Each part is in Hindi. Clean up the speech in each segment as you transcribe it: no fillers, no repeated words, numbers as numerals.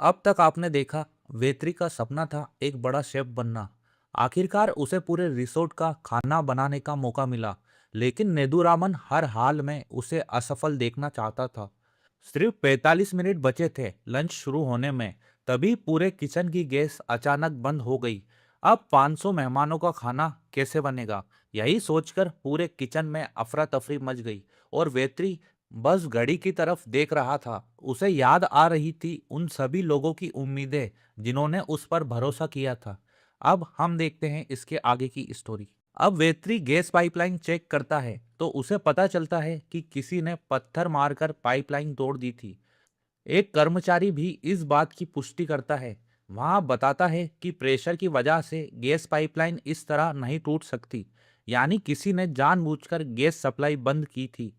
अब तक आपने देखा, वेत्री का सपना था एक बड़ा शेफ बनना। आखिरकार उसे पूरे रिसोर्ट का खाना बनाने का मौका मिला। लेकिन नेदुरामन हर हाल में उसे असफल देखना चाहता था। सिर्फ 45 मिनट बचे थे लंच शुरू होने में। तभी पूरे किचन की गैस अचानक बंद हो गई। अब 500 मेहमानों का खाना कैसे बनेगा? यही सोचकर पूरे किचन में अफरा तफरी मच गई। और वेत्री बस घड़ी की तरफ देख रहा था। उसे याद आ रही थी उन सभी लोगों की उम्मीदें जिन्होंने उस पर भरोसा किया था। अब हम देखते हैं इसके आगे की स्टोरी। अब वेत्री गैस पाइपलाइन चेक करता है तो उसे पता चलता है कि किसी ने पत्थर मारकर पाइपलाइन तोड़ दी थी। एक कर्मचारी भी इस बात की पुष्टि करता है। वहां बताता है कि प्रेशर की वजह से गैस पाइपलाइन इस तरह नहीं टूट सकती। यानी किसी ने जानबूझकर गैस सप्लाई बंद की थी।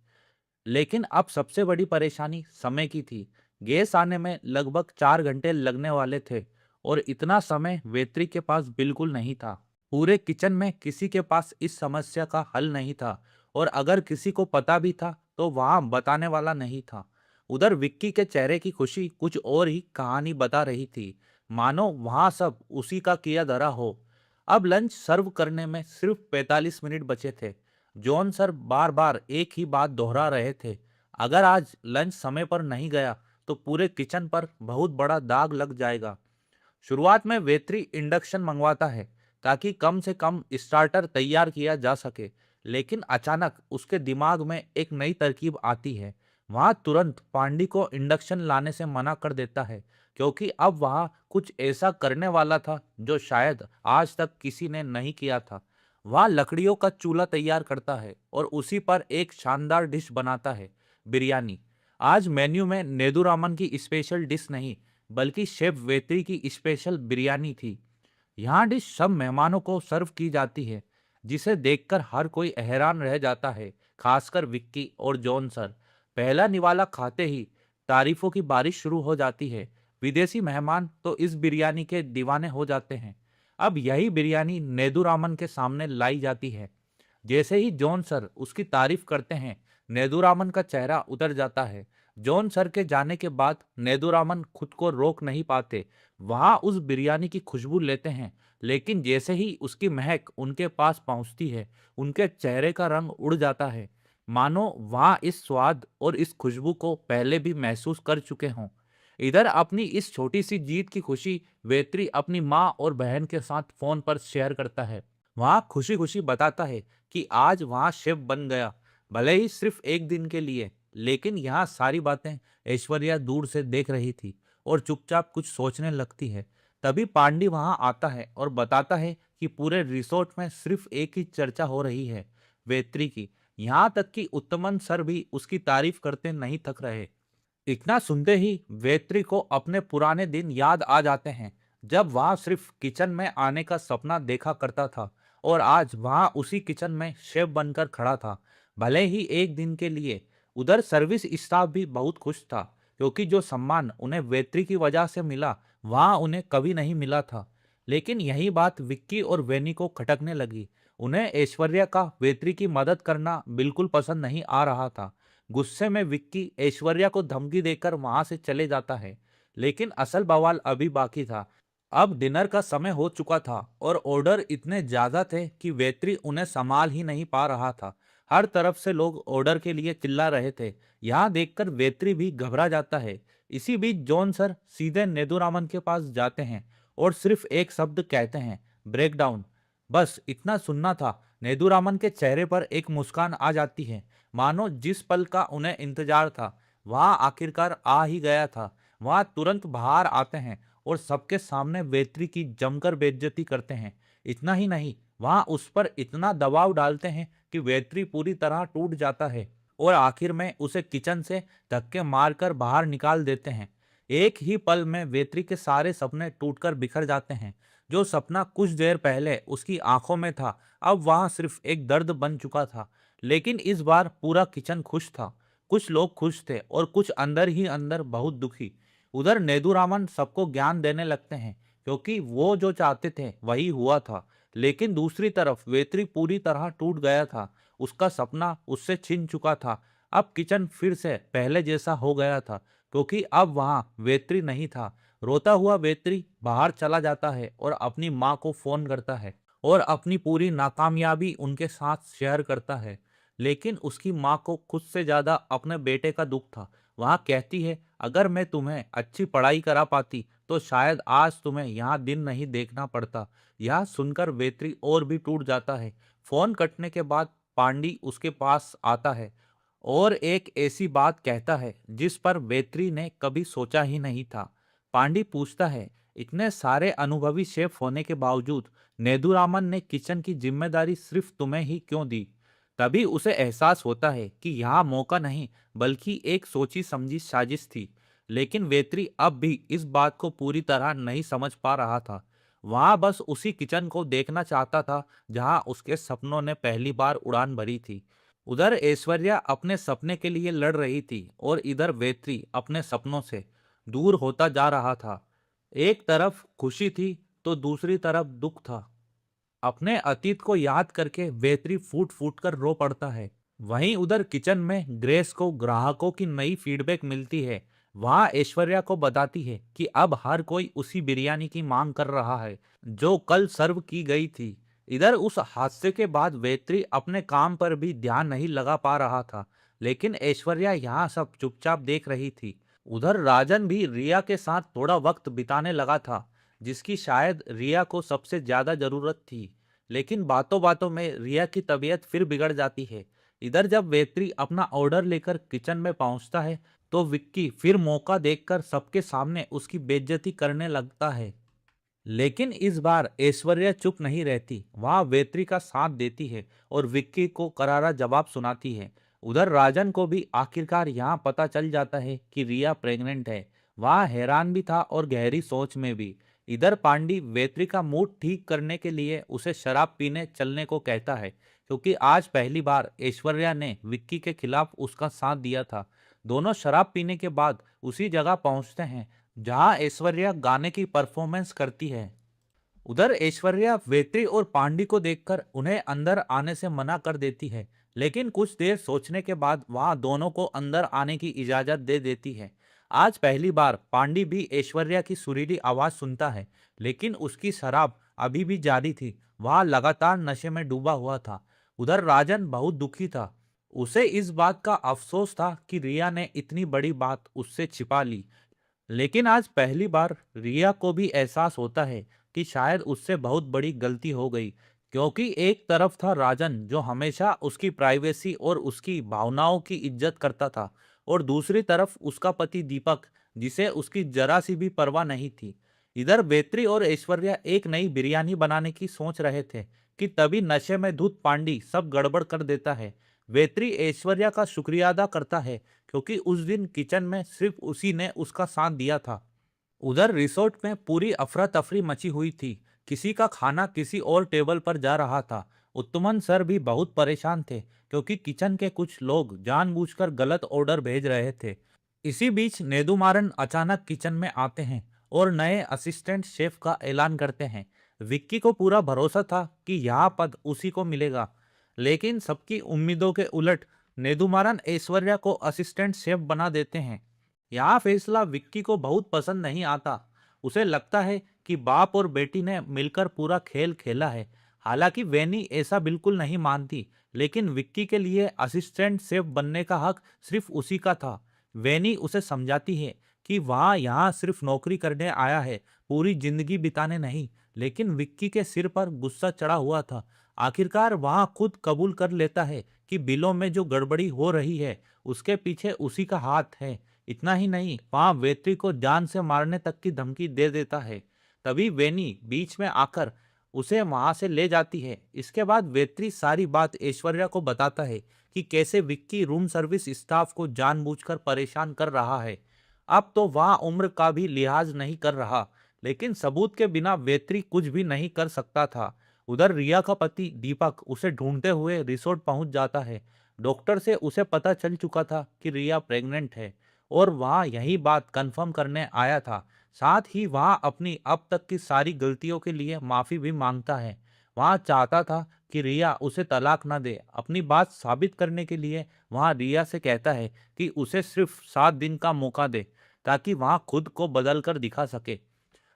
लेकिन अब सबसे बड़ी परेशानी समय की थी। गैस आने में लगभग 4 घंटे लगने वाले थे। और इतना समय वेत्री के पास बिल्कुल नहीं था। पूरे किचन में किसी के पास इस समस्या का हल नहीं था। और अगर किसी को पता भी था तो वहां बताने वाला नहीं था। उधर विक्की के चेहरे की खुशी कुछ और ही कहानी बता रही थी। मानो वहां सब उसी का किया धरा हो। अब लंच सर्व करने में सिर्फ 45 मिनट बचे थे। जॉन सर बार बार एक ही बात दोहरा रहे थे। अगर आज लंच समय पर नहीं गया तो पूरे किचन पर बहुत बड़ा दाग लग जाएगा। शुरुआत में वेत्री इंडक्शन मंगवाता है ताकि कम से कम स्टार्टर तैयार किया जा सके। लेकिन अचानक उसके दिमाग में एक नई तरकीब आती है। वहां तुरंत पांडी को इंडक्शन लाने से मना कर देता है। क्योंकि अब वहां कुछ ऐसा करने वाला था जो शायद आज तक किसी ने नहीं किया था। वह लकड़ियों का चूल्हा तैयार करता है और उसी पर एक शानदार डिश बनाता है, बिरयानी। आज मेन्यू में नेदुरामन की स्पेशल डिश नहीं, बल्कि शेफ वेत्री की स्पेशल बिरयानी थी। यहाँ डिश सब मेहमानों को सर्व की जाती है, जिसे देखकर हर कोई हैरान रह जाता है, खासकर विक्की और जॉन सर। पहला निवाला खाते ही तारीफों की बारिश शुरू हो जाती है। विदेशी मेहमान तो इस बिरयानी के दीवाने हो जाते हैं। अब यही बिरयानी नेदुरामन के सामने लाई जाती है। जैसे ही जॉन सर उसकी तारीफ करते हैं, नेदुरामन का चेहरा उतर जाता है। जॉन सर के जाने के बाद नेदुरामन खुद को रोक नहीं पाते। वहां उस बिरयानी की खुशबू लेते हैं। लेकिन जैसे ही उसकी महक उनके पास पहुंचती है, उनके चेहरे का रंग उड़ जाता है। मानो वहां इस स्वाद और इस खुशबू को पहले भी महसूस कर चुके हों। इधर अपनी इस छोटी सी जीत की खुशी वेत्री अपनी माँ और बहन के साथ फोन पर शेयर करता है। वहां खुशी खुशी बताता है कि आज वहां शेफ बन गया, भले ही सिर्फ एक दिन के लिए। लेकिन यहाँ सारी बातें ऐश्वर्या दूर से देख रही थी और चुपचाप कुछ सोचने लगती है। तभी पांडी वहां आता है और बताता है कि पूरे रिसोर्ट में सिर्फ एक ही चर्चा हो रही है, वेत्री की। यहाँ तक कि उत्तमन सर भी उसकी तारीफ करते नहीं थक रहे। इतना सुनते ही वेत्री को अपने पुराने दिन याद आ जाते हैं, जब वह सिर्फ किचन में आने का सपना देखा करता था और आज वहां उसी किचन में शेफ बनकर खड़ा था, भले ही एक दिन के लिए। उधर सर्विस स्टाफ भी बहुत खुश था, क्योंकि जो सम्मान उन्हें वेत्री की वजह से मिला, वहां उन्हें कभी नहीं मिला था। लेकिन यही बात विक्की और वेनी को खटकने लगी। उन्हें ऐश्वर्या का वेत्री की मदद करना बिल्कुल पसंद नहीं आ रहा था। गुस्से में विक्की ऐश्वर्या को धमकी देकर वहां से चले जाता है। लेकिन असल बवाल अभी बाकी था। अब डिनर का समय हो चुका था और ऑर्डर इतने ज्यादा थे कि वेत्री उन्हें संभाल ही नहीं पा रहा था। हर तरफ से लोग ऑर्डर के लिए चिल्ला रहे थे। यहाँ देखकर वेत्री भी घबरा जाता है। इसी बीच जॉन सर सीधे नेदुरामन के पास जाते हैं और सिर्फ एक शब्द कहते हैं, ब्रेकडाउन। बस इतना सुनना था। नेदुरामन के चेहरे पर एक मुस्कान आ जाती है, मानो जिस पल का उन्हें इंतजार था वहां आखिरकार आ ही गया था। वहां तुरंत बाहर आते हैं और सबके सामने वेत्री की जमकर बेइज्जती करते हैं। इतना ही नहीं, वहां उस पर इतना दबाव डालते हैं कि वेत्री पूरी तरह टूट जाता है और आखिर में उसे किचन से धक्के मारकर बाहर निकाल देते हैं। एक ही पल में वेत्री के सारे सपने टूटकर बिखर जाते हैं। जो सपना कुछ देर पहले उसकी आंखों में था, अब वहां सिर्फ एक दर्द बन चुका था। लेकिन इस बार पूरा किचन खुश था। कुछ लोग खुश थे और कुछ अंदर ही अंदर बहुत दुखी। उधर नेदुरामन सबको ज्ञान देने लगते हैं, क्योंकि वो जो चाहते थे वही हुआ था। लेकिन दूसरी तरफ वेत्री पूरी तरह टूट गया था। उसका सपना उससे छिन चुका था। अब किचन फिर से पहले जैसा हो गया था, क्योंकि अब वहां वेत्री नहीं था, रोता हुआ वेत्री बाहर चला जाता है और अपनी माँ को फोन करता है और अपनी पूरी नाकामयाबी उनके साथ शेयर करता है। लेकिन उसकी माँ को खुद से ज्यादा अपने बेटे का दुख था। वह कहती है, अगर मैं तुम्हें अच्छी पढ़ाई करा पाती तो शायद आज तुम्हें यहाँ दिन नहीं देखना पड़ता। यह सुनकर वेत्री और भी टूट जाता है। फोन कटने के बाद पांडी उसके पास आता है और एक ऐसी बात कहता है जिस पर वेत्री ने कभी सोचा ही नहीं था। पांडी पूछता है, इतने सारे अनुभवी शेफ होने के बावजूद नेदुरामन ने किचन की जिम्मेदारी सिर्फ तुम्हें ही क्यों दी? तभी उसे एहसास होता है कि यह मौका नहीं बल्कि एक सोची समझी साजिश थी। लेकिन वेत्री अब भी इस बात को पूरी तरह नहीं समझ पा रहा था। वहां बस उसी किचन को देखना चाहता था जहां उसके सपनों ने पहली बार उड़ान भरी थी। उधर ऐश्वर्या अपने सपने के लिए लड़ रही थी और इधर वेत्री अपने सपनों से दूर होता जा रहा था। एक तरफ खुशी थी तो दूसरी तरफ दुख था। अपने अतीत को याद करके वेत्री फूट फूट कर रो पड़ता है। वहीं उधर किचन में ग्रेस को ग्राहकों की नई फीडबैक मिलती है। वहां ऐश्वर्या को बताती है कि अब हर कोई उसी बिरयानी की मांग कर रहा है जो कल सर्व की गई थी। इधर उस हादसे के बाद वेत्री अपने काम पर भी ध्यान नहीं लगा पा रहा था, लेकिन ऐश्वर्या यहाँ सब चुपचाप देख रही थी। उधर राजन भी रिया के साथ थोड़ा वक्त बिताने लगा था, जिसकी शायद रिया को सबसे ज्यादा जरूरत थी। लेकिन बातों बातों में रिया की तबीयत फिर बिगड़ जाती है। इधर जब वेत्री अपना ऑर्डर लेकर किचन में पहुंचता है तो विक्की फिर मौका देखकर सबके सामने उसकी बेइज्जती करने लगता है। लेकिन इस बार ऐश्वर्या चुप नहीं रहती, वह वेत्री का साथ देती है और विक्की को करारा जवाब सुनाती है। उधर राजन को भी आखिरकार यहाँ पता चल जाता है कि रिया प्रेग्नेंट है। वह हैरान भी था और गहरी सोच में भी। इधर पांडी वेत्री का मूड ठीक करने के लिए उसे शराब पीने चलने को कहता है, क्योंकि आज पहली बार ऐश्वर्या ने विक्की के खिलाफ उसका साथ दिया था। दोनों शराब पीने के बाद उसी जगह पहुंचते हैं जहां ऐश्वर्या गाने की परफॉर्मेंस करती है। उधर ऐश्वर्या वेत्री और पांडी को देखकर उन्हें अंदर आने से मना कर देती है, लेकिन कुछ देर सोचने के बाद वहां दोनों को अंदर आने की इजाजत दे देती है। आज पहली बार पांडी भी ऐश्वर्या की सुरीली आवाज सुनता है, लेकिन उसकी शराब अभी भी जारी थी। वह लगातार नशे में डूबा हुआ था। उधर राजन बहुत दुखी था। उसे इस बात का अफसोस था कि रिया ने इतनी बड़ी बात उससे छिपा ली। लेकिन आज पहली बार रिया को भी एहसास होता है कि शायद उससे बहुत बड़ी गलती हो गई, क्योंकि एक तरफ था राजन जो हमेशा उसकी प्राइवेसी और उसकी भावनाओं की इज्जत करता था, और दूसरी तरफ उसका पति दीपक जिसे उसकी जरा सी भी परवाह नहीं थी। इधर बेत्री और ऐश्वर्या एक नई बिरयानी बनाने की सोच रहे थे कि तभी नशे में धुत पांडी सब गड़बड़ कर देता है। बेत्री ऐश्वर्या का शुक्रिया अदा करता है, क्योंकि उस दिन किचन में सिर्फ उसी ने उसका साथ दिया था। उधर रिसोर्ट में पूरी अफरा तफरी मची हुई थी। किसी का खाना किसी और टेबल पर जा रहा था। उत्तमन सर भी बहुत परेशान थे, क्योंकि किचन के कुछ लोग जानबूझकर गलत ऑर्डर भेज रहे थे। इसी बीच नेदुमारन अचानक किचन में आते हैं और नए असिस्टेंट शेफ का ऐलान करते हैं। विक्की को पूरा भरोसा था कि यह पद उसी को मिलेगा, लेकिन सबकी उम्मीदों के उलट नेदुमारन ऐश्वर्या को असिस्टेंट शेफ बना देते हैं। यह फैसला विक्की को बहुत पसंद नहीं आता। उसे लगता है कि बाप और बेटी ने मिलकर पूरा खेल खेला है। हालांकि वैनी ऐसा बिल्कुल नहीं मानती, लेकिन विक्की के लिए असिस्टेंट शेफ बनने का हक सिर्फ उसी का था। वैनी उसे समझाती है कि वह यहाँ सिर्फ नौकरी करने आया है, पूरी जिंदगी बिताने नहीं। लेकिन विक्की के सिर पर गुस्सा चढ़ा हुआ था। आखिरकार वह खुद कबूल कर लेता है कि बिलों में जो गड़बड़ी हो रही है उसके पीछे उसी का हाथ है। इतना ही नहीं, वहां वेत्री को जान से मारने तक की धमकी दे देता है। तभी वेनी बीच में आकर उसे वहां से ले जाती है। इसके बाद वेत्री सारी बात ऐश्वर्या को बताता है कि कैसे विक्की रूम सर्विस स्टाफ को जानबूझकर परेशान कर रहा है। अब तो वह उम्र का भी लिहाज नहीं कर रहा, लेकिन सबूत के बिना वेत्री कुछ भी नहीं कर सकता था। उधर रिया का पति दीपक उसे ढूंढते हुए रिसोर्ट पहुंच जाता है। डॉक्टर से उसे पता चल चुका था कि रिया प्रेग्नेंट है और वह यही बात कंफर्म करने आया था। साथ ही वह अपनी अब तक की सारी गलतियों के लिए माफी भी मांगता है। वह चाहता था कि रिया उसे तलाक ना दे। अपनी बात साबित करने के लिए वह रिया से कहता है कि उसे सिर्फ 7 दिन का मौका दे। ताकि वहां खुद को बदल कर दिखा सके।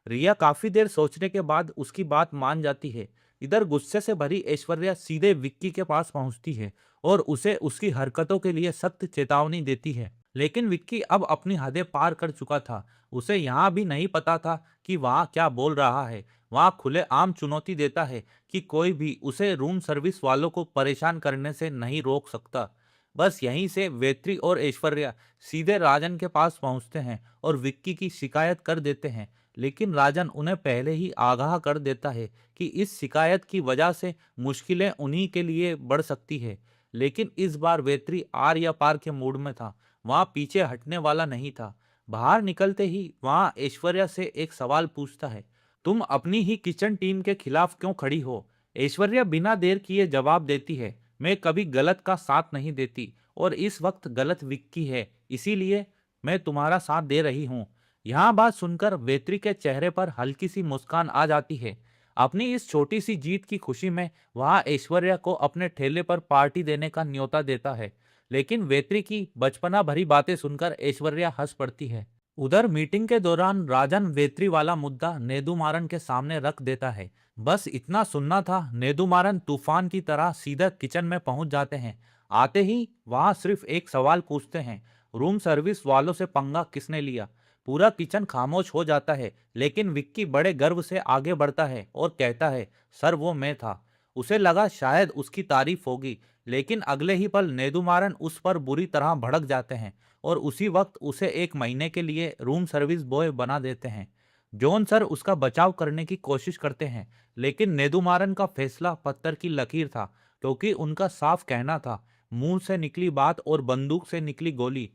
रिया काफी देर सोचने के बाद उसकी बात मान जाती है। इधर गुस्से से भरी ऐश्वर्या सीधे विक्की के पास पहुंचती है और उसे उसकी हरकतों के लिए सख्त चेतावनी देती है। लेकिन विक्की अब अपनी हदें पार कर चुका था। उसे यहाँ भी नहीं पता था कि वहाँ क्या बोल रहा है। वहाँ खुलेआम चुनौती देता है कि कोई भी उसे रूम सर्विस वालों को परेशान करने से नहीं रोक सकता। बस यहीं से वेत्री और ऐश्वर्या सीधे राजन के पास पहुंचते हैं और विक्की की शिकायत कर देते हैं। लेकिन राजन उन्हें पहले ही आगाह कर देता है कि इस शिकायत की वजह से मुश्किलें उन्हीं के लिए बढ़ सकती है। लेकिन इस बार वेत्री आर या पार के मूड में था। वहां पीछे हटने वाला नहीं था। बाहर निकलते ही वहां ऐश्वर्या से एक सवाल पूछता है, तुम अपनी ही किचन टीम के खिलाफ क्यों खड़ी हो? ऐश्वर्या बिना देर किए जवाब देती है, मैं कभी गलत का साथ नहीं देती और इस वक्त गलत विक्की है, इसीलिए मैं तुम्हारा साथ दे रही हूँ। यहाँ बात सुनकर वेत्री के चेहरे पर हल्की सी मुस्कान आ जाती है। अपनी इस छोटी सी जीत की खुशी में वह ऐश्वर्या को अपने ठेले पर पार्टी देने का न्योता देता है। लेकिन वेत्री की बचपना भरी बातें सुनकर ऐश्वर्या हंस पड़ती है। उधर मीटिंग के दौरान राजन वेत्री वाला मुद्दा नेदुमारन के सामने रख देता है। बस इतना सुनना था, नेदुमारन तूफान की तरह सीधा किचन में पहुंच जाते हैं। आते ही वहां सिर्फ एक सवाल पूछते हैं, रूम सर्विस वालों से पंगा किसने लिया? पूरा किचन खामोश हो जाता है। लेकिन विक्की बड़े गर्व से आगे बढ़ता है और कहता है, सर वो मैं था। उसे लगा शायद उसकी तारीफ होगी, लेकिन अगले ही पल नेदुमारन उस पर बुरी तरह भड़क जाते हैं और उसी वक्त उसे 1 महीने के लिए रूम सर्विस बॉय बना देते हैं। जॉन सर उसका बचाव करने की कोशिश करते हैं, लेकिन नेदुमारन का फैसला पत्थर की लकीर था, क्योंकि उनका साफ कहना था, मुंह से निकली बात और बंदूक से निकली गोली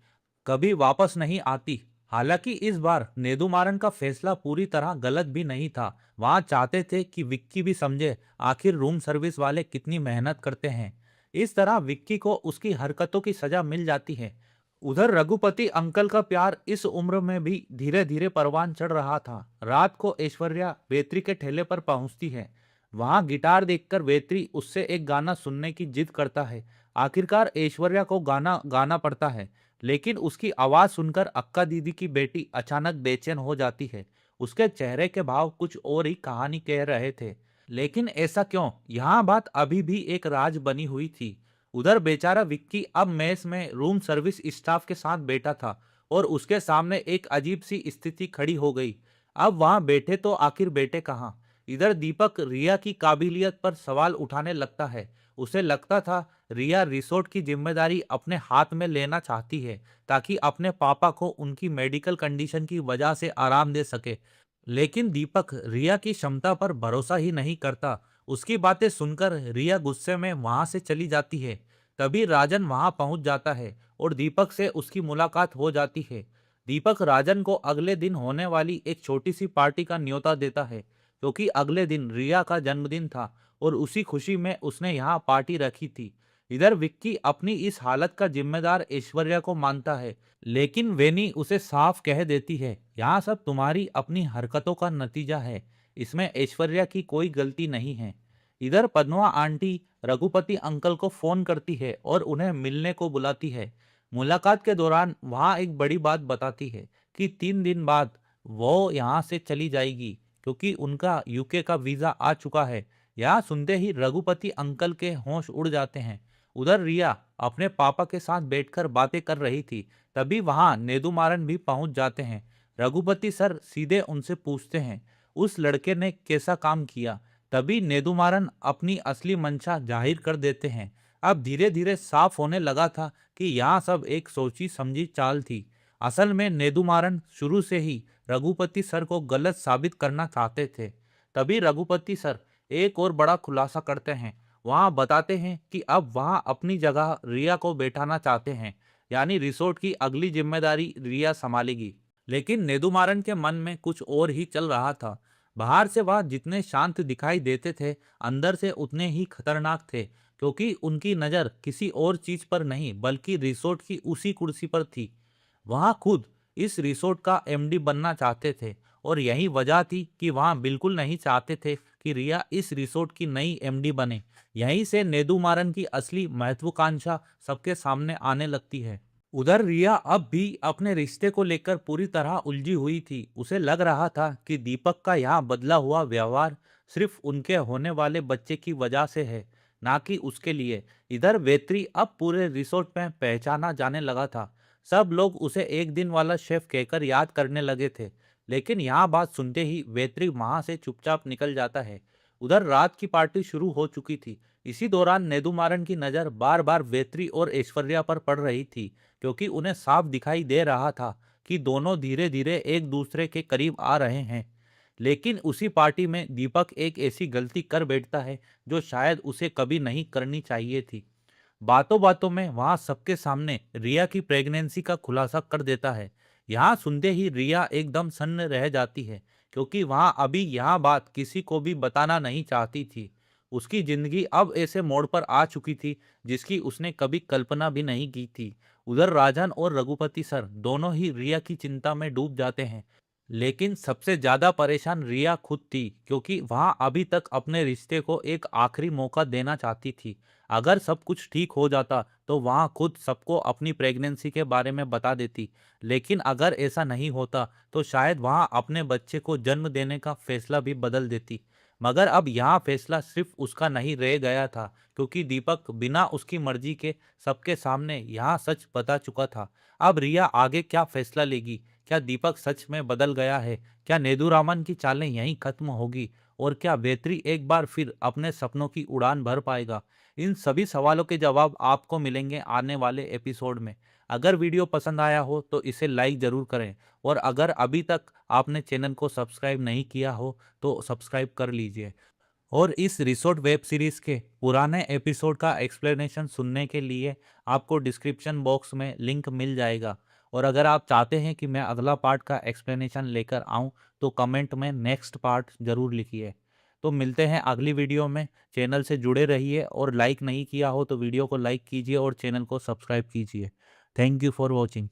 कभी वापस नहीं आती। हालांकि इस बार नेदुमारन का फैसला पूरी तरह गलत भी नहीं था। वहां चाहते थे कि विक्की भी समझे आखिर रूम सर्विस वाले कितनी मेहनत करते हैं। इस तरह विक्की को उसकी हरकतों की सजा मिल जाती है। उधर रघुपति अंकल का प्यार इस उम्र में भी धीरे धीरे परवान चढ़ रहा था। रात को ऐश्वर्या वेत्री के ठेले पर पहुंचती है। वहां गिटार देखकर वेत्री उससे एक गाना सुनने की जिद करता है। आखिरकार ऐश्वर्या को गाना गाना पड़ता है, लेकिन उसकी आवाज सुनकर अक्का दीदी की बेटी अचानक बेचैन हो जाती है। उसके चेहरे के भाव कुछ और ही कहानी कह रहे थे। लेकिन ऐसा क्यों? यहाँ बात अभी भी एक राज बनी हुई थी। उधर बेचारा विक्की अब मेस में रूम सर्विस स्टाफ के साथ बैठा था और उसके सामने एक अजीब सी स्थिति खड़ी हो गई। अब वहां बैठे तो आखिर बैठे कहाँ? इधर दीपक रिया की काबिलियत पर सवाल उठाने लगता है। उसे लगता था रिया रिसोर्ट की जिम्मेदारी अपने हाथ में लेना चाहती है, ताकि अपने पापा को उनकी मेडिकल कंडीशन की वजह से आराम दे सके। लेकिन दीपक रिया की क्षमता पर भरोसा ही नहीं करता। उसकी बातें सुनकर रिया गुस्से में वहां से चली जाती है। तभी राजन वहां पहुंच जाता है और दीपक से उसकी मुलाकात हो जाती है। दीपक राजन को अगले दिन होने वाली एक छोटी सी पार्टी का न्योता देता है, क्योंकि अगले दिन रिया का जन्मदिन था और उसी खुशी में उसने यहाँ पार्टी रखी थी। इधर विक्की अपनी इस हालत का जिम्मेदार ऐश्वर्या को मानता है, लेकिन वेनी उसे साफ कह देती है, यहाँ सब तुम्हारी अपनी हरकतों का नतीजा है, इसमें ऐश्वर्या की कोई गलती नहीं है। इधर पद्मा आंटी रघुपति अंकल को फोन करती है और उन्हें मिलने को बुलाती है। मुलाकात के दौरान वहां एक बड़ी बात बताती है कि 3 दिन बाद वो यहाँ से चली जाएगी, क्योंकि उनका यूके का वीजा आ चुका है। यहाँ सुनते ही रघुपति अंकल के होश उड़ जाते हैं। उधर रिया अपने पापा के साथ बैठकर बातें कर रही थी। तभी वहां नेदुमारन भी पहुंच जाते हैं। रघुपति सर सीधे उनसे पूछते हैं, उस लड़के ने कैसा काम किया? तभी नेदुमारन अपनी असली मंशा जाहिर कर देते हैं। अब धीरे धीरे साफ होने लगा था कि यहाँ सब एक सोची समझी चाल थी। असल में नेदुमारन शुरू से ही रघुपति सर को गलत साबित करना चाहते थे। तभी रघुपति सर एक और बड़ा खुलासा करते हैं। वहां बताते हैं कि अब वहां अपनी जगह रिया को बैठाना चाहते हैं, यानी रिसोर्ट की अगली जिम्मेदारी रिया संभालेगी। लेकिन नेदुमारन के मन में कुछ और ही चल रहा था। बाहर से वह जितने शांत दिखाई देते थे, अंदर से उतने ही खतरनाक थे, क्योंकि उनकी नज़र किसी और चीज पर नहीं बल्कि रिसोर्ट की उसी कुर्सी पर थी। वहां खुद इस रिसोर्ट का एमडी बनना चाहते थे और यही वजह थी कि वहां बिल्कुल नहीं चाहते थे कि रिया इस रिसोर्ट की नई एमडी बने। यहीं से नेदुमारन की असली महत्वाकांक्षा सबके सामने आने लगती है। उधर रिया अब भी अपने रिश्ते को लेकर पूरी तरह उलझी हुई थी। उसे लग रहा था कि दीपक का यहाँ बदला हुआ व्यवहार सिर्फ उनके होने वाले बच्चे की वजह से है, ना कि उसके लिए। इधर वेत्री अब पूरे रिसोर्ट में पहचाना जाने लगा था। सब लोग उसे एक दिन वाला शेफ कहकर याद करने लगे थे। लेकिन यहाँ बात सुनते ही वेत्री वहां से चुपचाप निकल जाता है। उधर रात की पार्टी शुरू हो चुकी थी। इसी दौरान नेदुमारन की नजर बार बार वेत्री और ऐश्वर्या पर पड़ रही थी, क्योंकि उन्हें साफ दिखाई दे रहा था कि दोनों धीरे धीरे एक दूसरे के करीब आ रहे हैं। लेकिन उसी पार्टी में दीपक एक ऐसी गलती कर बैठता है जो शायद उसे कभी नहीं करनी चाहिए थी। बातों बातों में वहां सबके सामने रिया की प्रेगनेंसी का खुलासा कर देता है। यहाँ सुनते ही रिया एकदम सन्न रह जाती है, क्योंकि वहां अभी यह बात किसी को भी बताना नहीं चाहती थी। उसकी जिंदगी अब ऐसे मोड़ पर आ चुकी थी जिसकी उसने कभी कल्पना भी नहीं की थी। उधर राजन और रघुपति सर दोनों ही रिया की चिंता में डूब जाते हैं। लेकिन सबसे ज्यादा परेशान रिया खुद थी, क्योंकि वहां अभी तक अपने रिश्ते को एक आखिरी मौका देना चाहती थी। अगर सब कुछ ठीक हो जाता तो वहां खुद सबको अपनी प्रेगनेंसी के बारे में बता देती। लेकिन अगर ऐसा नहीं होता तो शायद वहां अपने बच्चे को जन्म देने का फैसला भी बदल देती। मगर अब यहाँ फैसला सिर्फ उसका नहीं रह गया था, क्योंकि दीपक बिना उसकी मर्जी के सबके सामने यहाँ सच बता चुका था। अब रिया आगे क्या फैसला लेगी? क्या दीपक सच में बदल गया है? क्या नेदुरामन की चालें यहीं खत्म होगी? और क्या बेत्री एक बार फिर अपने सपनों की उड़ान भर पाएगा? इन सभी सवालों के जवाब आपको मिलेंगे आने वाले एपिसोड में। अगर वीडियो पसंद आया हो तो इसे लाइक जरूर करें, और अगर अभी तक आपने चैनल को सब्सक्राइब नहीं किया हो तो सब्सक्राइब कर लीजिए। और इस रिसोर्ट वेब सीरीज के पुराने एपिसोड का एक्सप्लेनेशन सुनने के लिए आपको डिस्क्रिप्शन बॉक्स में लिंक मिल जाएगा। और अगर आप चाहते हैं कि मैं अगला पार्ट का एक्सप्लेनेशन लेकर आऊं तो कमेंट में नेक्स्ट पार्ट जरूर लिखिए। तो मिलते हैं अगली वीडियो में। चैनल से जुड़े रहिए, और लाइक नहीं किया हो तो वीडियो को लाइक कीजिए और चैनल को सब्सक्राइब कीजिए। Thank you for watching.